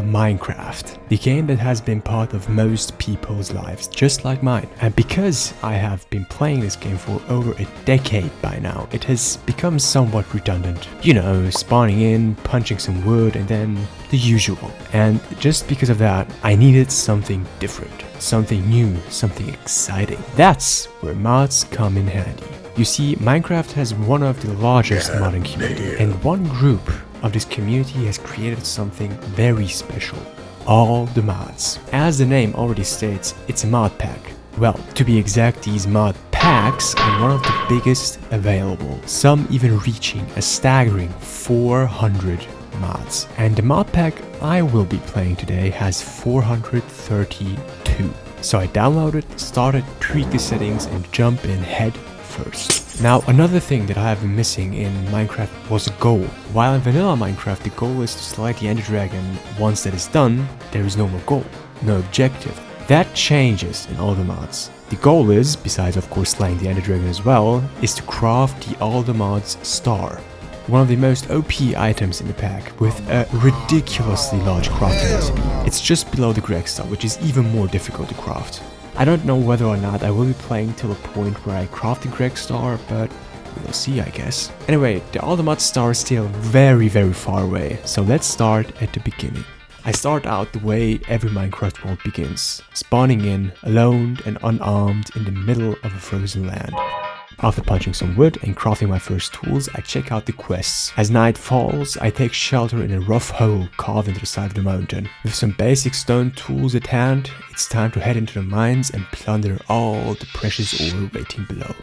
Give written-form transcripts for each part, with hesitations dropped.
Minecraft, the game that has been part of most people's lives, just like mine. And because I have been playing this game for over a decade by now, it has become somewhat redundant. You know, spawning in, punching some wood, and then the usual. And just because of that, I needed something different, something new, something exciting. That's where mods come in handy. You see, Minecraft has one of the largest modding communities, and one group of this community has created something very special: all the mods. As the name already states, it's a mod pack. Well, to be exact, these mod packs are one of the biggest available, some even reaching a staggering 400 mods. And the mod pack I will be playing today has 432. So I downloaded, started, tweaked the settings, and jump in head first. Now, another thing that I have been missing in Minecraft was a goal. While in vanilla Minecraft the goal is to slay the Ender Dragon, once that is done, there is no more goal, no objective. That changes in all the mods. The goal is, besides of course slaying the Ender Dragon as well, is to craft the All the Mods star. One of the most OP items in the pack, with a ridiculously large crafting recipe. It's just below the Greg star, which is even more difficult to craft. I don't know whether or not I will be playing till a point where I craft the Greg star, but we'll see, I guess. Anyway, the All the Mods star is still very far away, so let's start at the beginning. I start out the way every Minecraft world begins, spawning in, alone and unarmed in the middle of a frozen land. After punching some wood and crafting my first tools, I check out the quests. As night falls, I take shelter in a rough hole carved into the side of the mountain. With some basic stone tools at hand, it's time to head into the mines and plunder all the precious ore waiting below.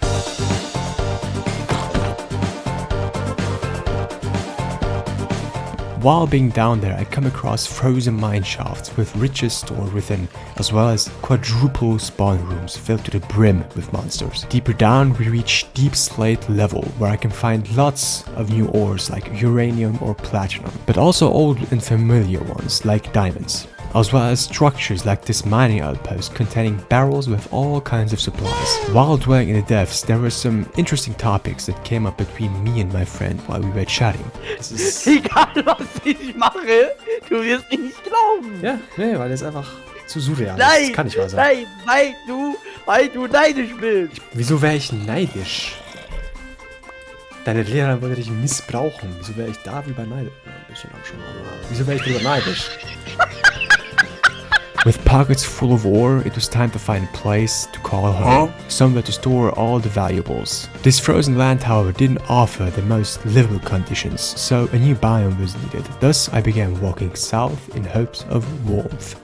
While being down there, I come across frozen mine shafts with riches stored within, as well as quadruple spawn rooms filled to the brim with monsters. Deeper down, we reach deep slate level, where I can find lots of new ores like uranium or platinum, but also old and familiar ones like diamonds, as well as structures like this mining outpost containing barrels with all kinds of supplies. While dwelling in the depths, there were some interesting topics that came up between me and my friend while we were chatting. Egal was ich mache, du wirst mich nicht glauben. Ja, nee, weil das einfach zu surreal ist. Nein, das kann nicht wahr sein. Nein, weil du neidisch bist. Wieso wäre ich neidisch? Deine Lehrerin wollte dich missbrauchen. Wieso wäre ich darüber neidisch? Ein bisschen auch schon, aber wieso wäre ich darüber neidisch? With pockets full of ore, it was time to find a place to call home, somewhere to store all the valuables. This frozen land, however, didn't offer the most livable conditions, so a new biome was needed. Thus, I began walking south in hopes of warmth.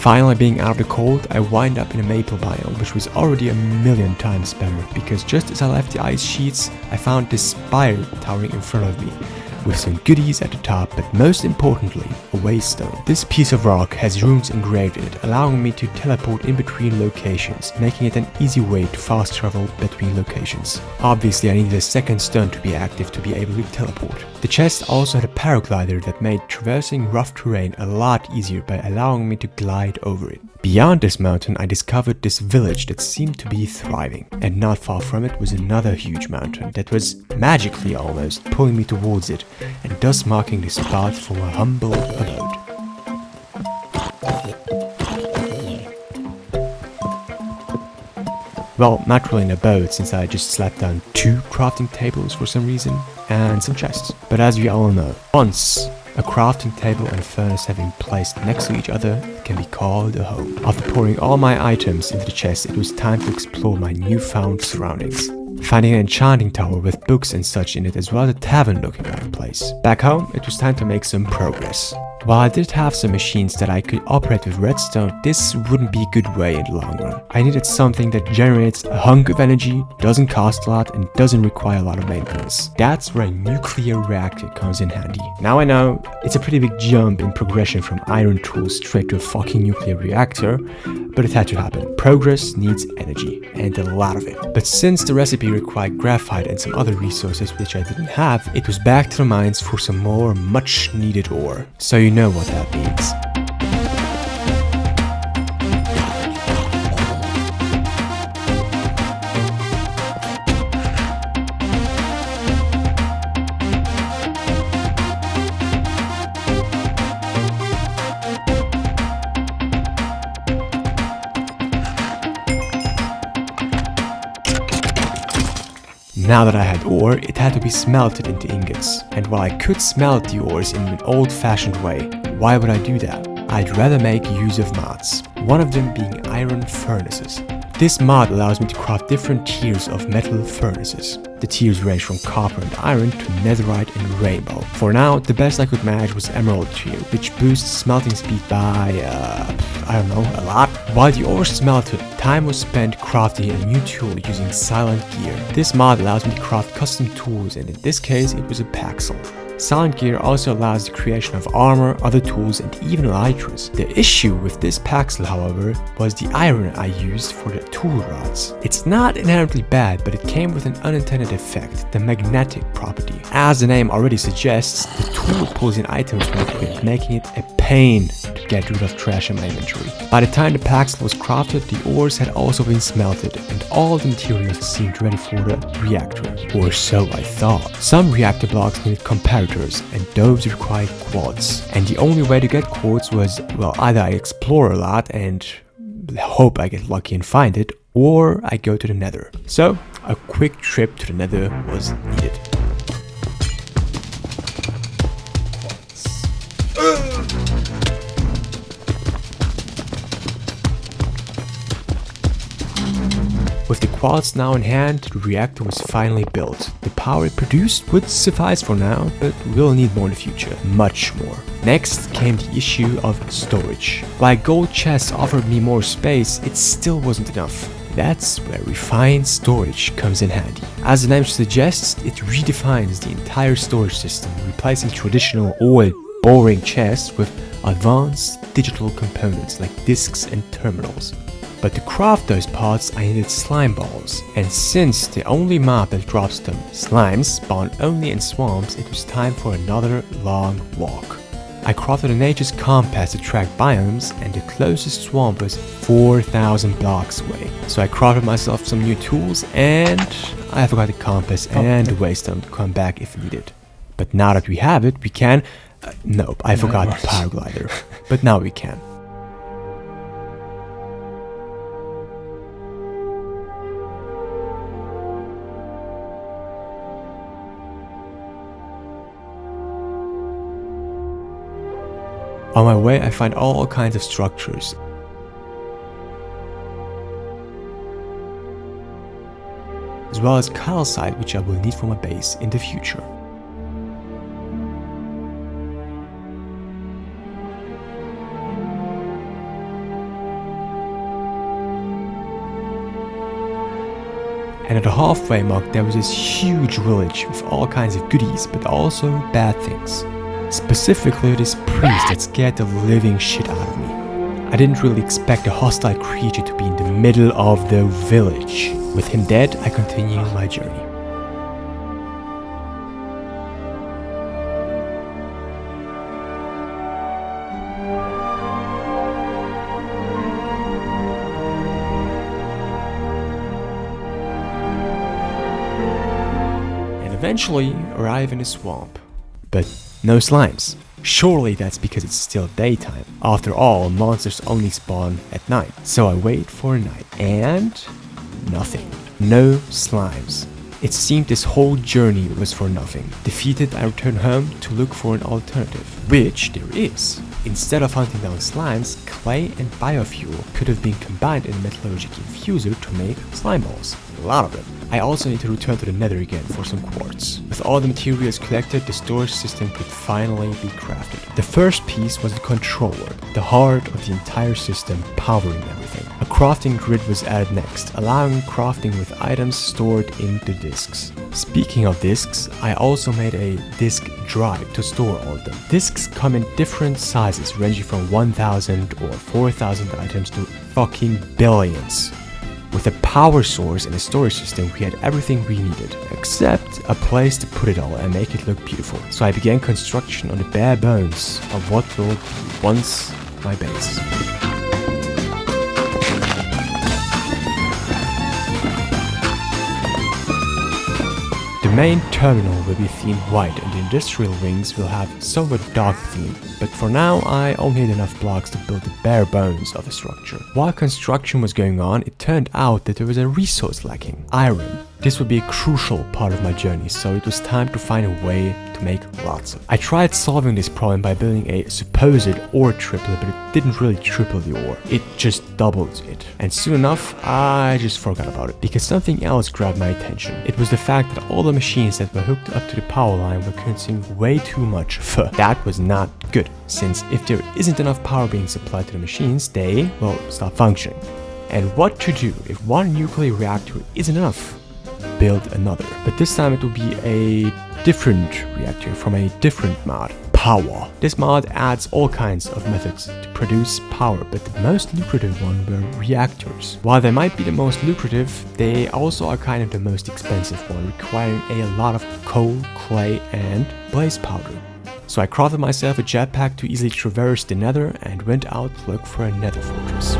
Finally being out of the cold, I wind up in a maple biome, which was already a million times better, because just as I left the ice sheets, I found this spire towering in front of me, with some goodies at the top, but most importantly, a waystone. This piece of rock has runes engraved in it, allowing me to teleport in between locations, making it an easy way to fast travel between locations. Obviously, I needed a second stone to be active to be able to teleport. The chest also had a paraglider that made traversing rough terrain a lot easier by allowing me to glide over it. Beyond this mountain, I discovered this village that seemed to be thriving, and not far from it was another huge mountain that was magically almost pulling me towards it, and thus marking the spot for my humble abode. Well, not really an abode, since I just slapped down 2 crafting tables for some reason, and some chests. But as we all know, once a crafting table and furnace have been placed next to each other, it can be called a home. After pouring all my items into the chest, it was time to explore my newfound surroundings. Finding an enchanting tower with books and such in it, as well as a tavern looking like a place. Back home, it was time to make some progress. While I did have some machines that I could operate with redstone, this wouldn't be a good way in the long run. I needed something that generates a hunk of energy, doesn't cost a lot, and doesn't require a lot of maintenance. That's where a nuclear reactor comes in handy. Now I know, it's a pretty big jump in progression from iron tools straight to a fucking nuclear reactor, but it had to happen. Progress needs energy, and a lot of it. But since the recipe required graphite and some other resources which I didn't have, it was back to the mines for some more much needed ore. So you know what that means. Now that I had ore, it had to be smelted into ingots. And while I could smelt the ores in an old-fashioned way, why would I do that? I'd rather make use of mods, one of them being iron furnaces. This mod allows me to craft different tiers of metal furnaces. The tiers range from copper and iron to netherite and rainbow. For now, the best I could manage was emerald tier, which boosts smelting speed by, I don't know, a lot. While the ore smelted, time was spent crafting a new tool using silent gear. This mod allows me to craft custom tools, and in this case, it was a paxel. Silent gear also allows the creation of armor, other tools, and even elytras. The issue with this paxel, however, was the iron I used for the tool rods. It's not inherently bad, but it came with an unintended effect, the magnetic property. As the name already suggests, the tool pulls in items from the equipment, making it a pain to get rid of trash in my inventory. By the time the paxel was crafted, the ores had also been smelted, and all the materials seemed ready for the reactor. Or so I thought. Some reactor blocks needed comparators, and those required quartz. And the only way to get quartz was, well, either I explore a lot and hope I get lucky and find it, or I go to the nether. So, a quick trip to the nether was needed. With the quartz now in hand, the reactor was finally built. The power it produced would suffice for now, but we'll need more in the future. Much more. Next came the issue of storage. While gold chests offered me more space, it still wasn't enough. That's where refined storage comes in handy. As the name suggests, it redefines the entire storage system, replacing traditional old, boring chests with advanced digital components like disks and terminals. But to craft those parts, I needed slime balls. And since the only mob that drops them, slimes, spawn only in swamps, it was time for another long walk. I crafted a nature's compass to track biomes, and the closest swamp was 4,000 blocks away. So I crafted myself some new tools, and I forgot the compass and the waystone to come back if needed. But now that we have it, we can... nope, I forgot the paraglider. But now we can. On my way, I find all kinds of structures. As well as calcite, which I will need for my base in the future. And at the halfway mark, there was this huge village with all kinds of goodies, but also bad things. Specifically this priest that scared the living shit out of me. I didn't really expect a hostile creature to be in the middle of the village. With him dead, I continue my journey. And eventually arrive in a swamp. But no slimes. Surely that's because it's still daytime. After all, monsters only spawn at night. So I wait for a night. And nothing. No slimes. It seemed this whole journey was for nothing. Defeated, I returned home to look for an alternative. Which there is. Instead of hunting down slimes, clay and biofuel could have been combined in a metallurgic infuser to make slime balls. A lot of them. I also need to return to the nether again for some quartz. With all the materials collected, the storage system could finally be crafted. The first piece was the controller, the heart of the entire system, powering everything. A crafting grid was added next, allowing crafting with items stored into disks. Speaking of disks, I also made a disk drive to store all of them. Disks come in different sizes, ranging from 1,000 or 4,000 items to fucking billions. With a power source and a storage system, we had everything we needed, except a place to put it all and make it look beautiful. So I began construction on the bare bones of what will be once my base. The main terminal will be themed white and the industrial wings will have somewhat dark theme, but for now I only had enough blocks to build the bare bones of the structure. While construction was going on, it turned out that there was a resource lacking: iron. This would be a crucial part of my journey, so it was time to find a way to make lots of it. I tried solving this problem by building a supposed ore triplet, but it didn't really triple the ore. It just doubled it. And soon enough, I just forgot about it, because something else grabbed my attention. It was the fact that all the machines that were hooked up to the power line were consuming way too much F. That was not good, since if there isn't enough power being supplied to the machines, they will stop functioning. And what to do if one nuclear reactor isn't enough? Build another. But this time it will be a different reactor from a different mod. Power. This mod adds all kinds of methods to produce power, but the most lucrative one were reactors. While they might be the most lucrative, they also are kind of the most expensive one, requiring a lot of coal, clay, and blaze powder. So I crafted myself a jetpack to easily traverse the nether and went out to look for a nether fortress.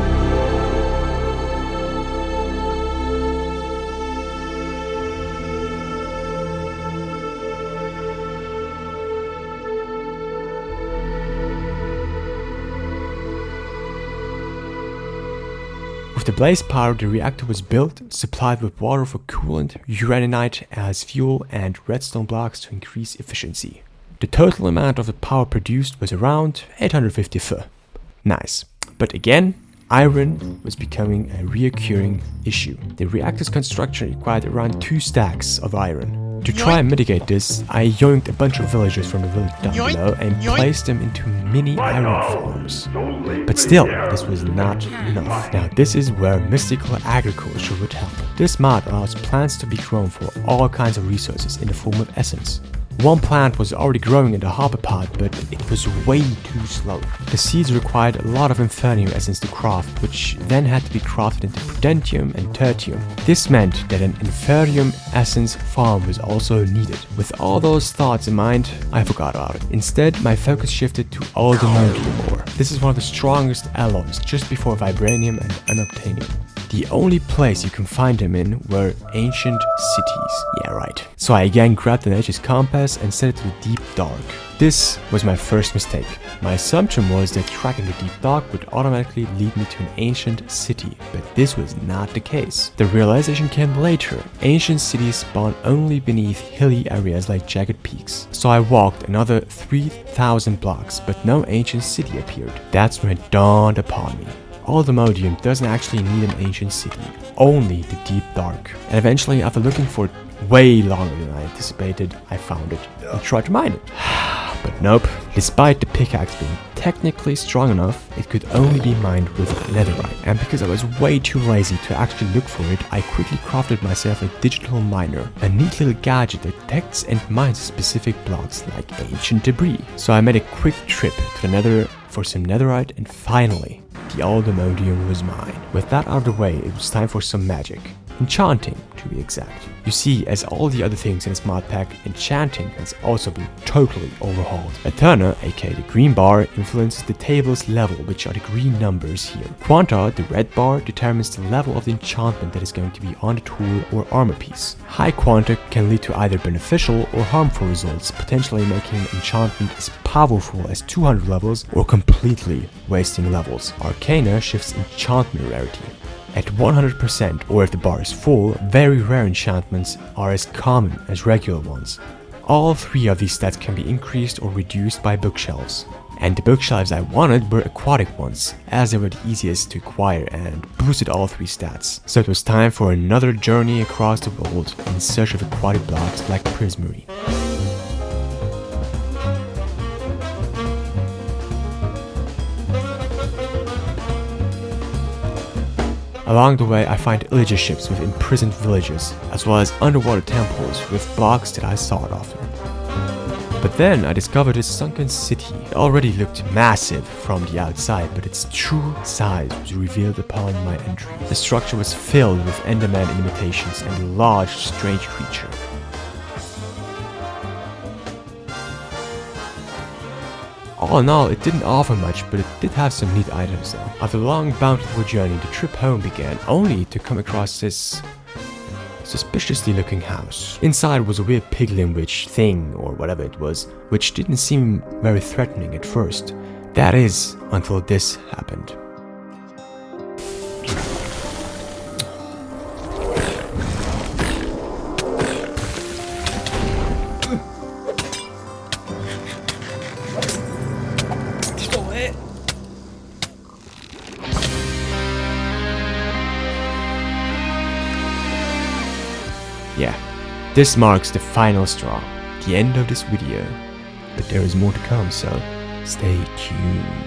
With the blaze power, the reactor was built, supplied with water for coolant, uraninite as fuel, and redstone blocks to increase efficiency. The total amount of the power produced was around 850 F. Nice. But again, iron was becoming a reoccurring issue. The reactor's construction required around 2 stacks of iron. To try and mitigate this, I yoinked a bunch of villagers from the village down below and placed them into mini iron farms. But still, this was not enough. Now this is where mystical agriculture would help. This mod allows plants to be grown for all kinds of resources in the form of essence. One plant was already growing in the hopper pod, but it was way too slow. The seeds required a lot of infernium essence to craft, which then had to be crafted into prudentium and tertium. This meant that an infernium essence farm was also needed. With all those thoughts in mind, I forgot about it. Instead, my focus shifted to aldemodium ore. This is one of the strongest alloys, just before vibranium and unobtainium. The only place you can find them in were ancient cities. Yeah, right. So I again grabbed the nature's compass and set it to the deep dark. This was my first mistake. My assumption was that tracking the deep dark would automatically lead me to an ancient city, but this was not the case. The realization came later. Ancient cities spawn only beneath hilly areas like jagged peaks. So I walked another 3,000 blocks, but no ancient city appeared. That's when it dawned upon me. Aldemodium doesn't actually need an ancient city, only the deep dark. And eventually, after looking for it way longer than I anticipated, I found it and tried to mine it. But nope, despite the pickaxe being technically strong enough, it could only be mined with netherite. And because I was way too lazy to actually look for it, I quickly crafted myself a digital miner, a neat little gadget that detects and mines specific blocks like ancient debris. So I made a quick trip to the nether for some netherite, and finally, the aldemodium was mine. With that out of the way, it was time for some magic. Enchanting, to be exact. You see, as all the other things in this mod pack, enchanting has also been totally overhauled. A turner, aka the green bar, influences the table's level, which are the green numbers here. Quanta, the red bar, determines the level of the enchantment that is going to be on the tool or armor piece. High quanta can lead to either beneficial or harmful results, potentially making an enchantment as powerful as 200 levels or completely wasting levels. Arcana shifts enchantment rarity. At 100%, or if the bar is full, very rare enchantments are as common as regular ones. All 3 of these stats can be increased or reduced by bookshelves. And the bookshelves I wanted were aquatic ones, as they were the easiest to acquire and boosted all 3 stats. So it was time for another journey across the world in search of aquatic blocks like prismarine. Along the way, I find illager ships with imprisoned villages, as well as underwater temples with blocks that I sought after. But then I discovered this sunken city. It already looked massive from the outside, but its true size was revealed upon my entry. The structure was filled with Enderman imitations and a large, strange creature. All in all, it didn't offer much, but it did have some neat items though. After a long, bountiful journey, the trip home began, only to come across this suspiciously looking house. Inside was a weird piglin witch thing, or whatever it was, which didn't seem very threatening at first. That is, until this happened. Yeah, this marks the final straw, the end of this video, but there is more to come, so stay tuned.